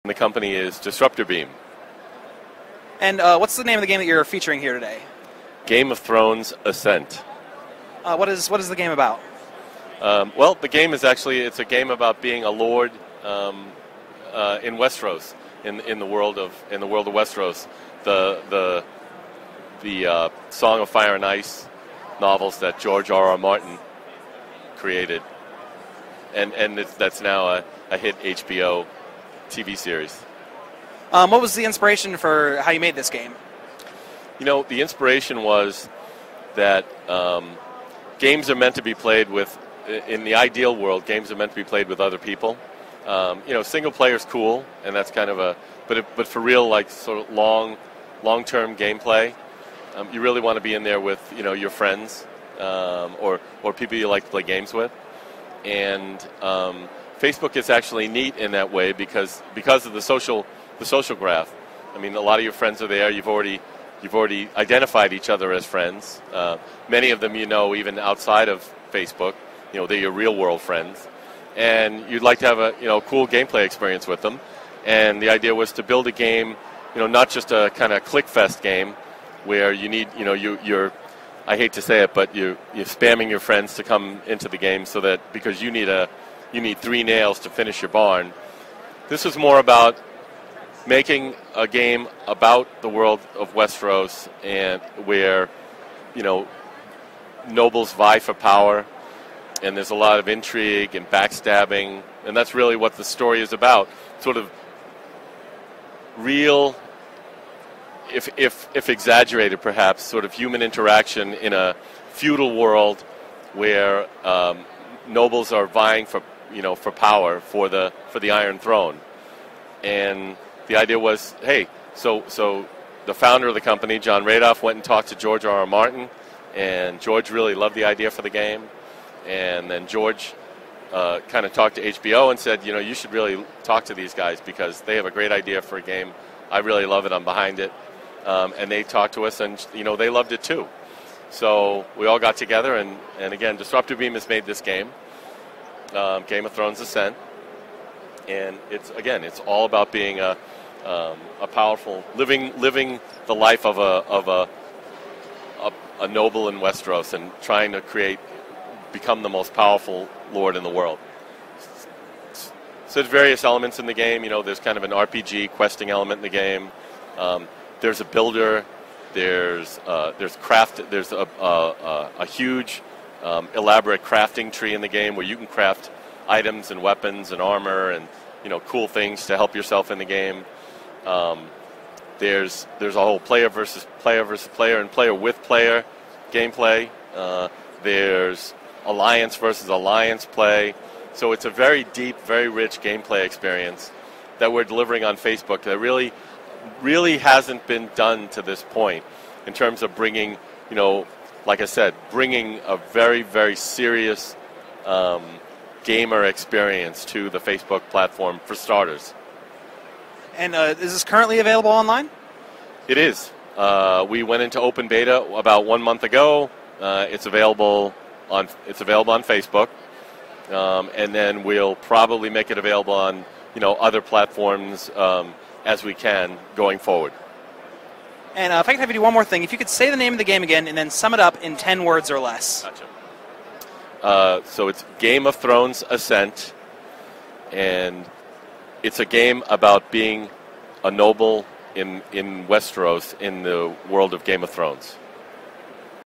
The company is Disruptor Beam. And what's the name of the game that you're featuring here today? Game of Thrones Ascent. What is the game about? Well, the game is it's a game about being a lord in Westeros, in the world of Westeros. The Song of Fire and Ice novels that George R.R. Martin created, and that's now a hit HBO TV series. What was the inspiration for how you made this game? You know, the inspiration was that games are meant to be played with, in the ideal world, games are meant to be played with other people. Single player is cool, and that's kind of but for real, like sort of long-term gameplay, you really want to be in there with, your friends or people you like to play games with. And Facebook is actually neat in that way because of the social graph. I mean, a lot of your friends are there. You've already identified each other as friends. Many of them even outside of Facebook. They're your real world friends, and you'd like to have a cool gameplay experience with them. And the idea was to build a game, not just a kind of click-fest game where you need you're I hate to say it, but you're spamming your friends to come into the game so that because you need 3 nails to finish your barn. This was more about making a game about the world of Westeros, and where nobles vie for power, and there's a lot of intrigue and backstabbing, and that's really what the story is about. Sort of real, if exaggerated perhaps, sort of human interaction in a feudal world where nobles are vying for power for the Iron Throne. And the idea was, hey, so the founder of the company, John Radoff, went and talked to George R.R. Martin, and George really loved the idea for the game. And then George kind of talked to HBO and said, you should really talk to these guys because they have a great idea for a game. I really love it. I'm behind it. And they talked to us, and they loved it too. So we all got together, and again, Disruptor Beam has made this game, Game of Thrones Ascent, and it's all about being a powerful, living the life of a noble in Westeros, and trying to become the most powerful lord in the world. So there's various elements in the game. There's kind of an RPG questing element in the game. There's a builder. There's craft. There's a huge, elaborate crafting tree in the game where you can craft items and weapons and armor and cool things to help yourself in the game. There's a whole player versus player and player with player gameplay. There's alliance versus alliance play. So it's a very deep, very rich gameplay experience that we're delivering on Facebook that really hasn't been done to this point in terms of bringing, like I said, bringing a very, very serious gamer experience to the Facebook platform for starters. And is this currently available online? It is. We went into open beta about 1 month ago. It's available on Facebook, and then we'll probably make it available on other platforms as we can going forward. And if I could have you do one more thing, if you could say the name of the game again and then sum it up in 10 words or less. Gotcha. So it's Game of Thrones Ascent, and it's a game about being a noble in Westeros in the world of Game of Thrones.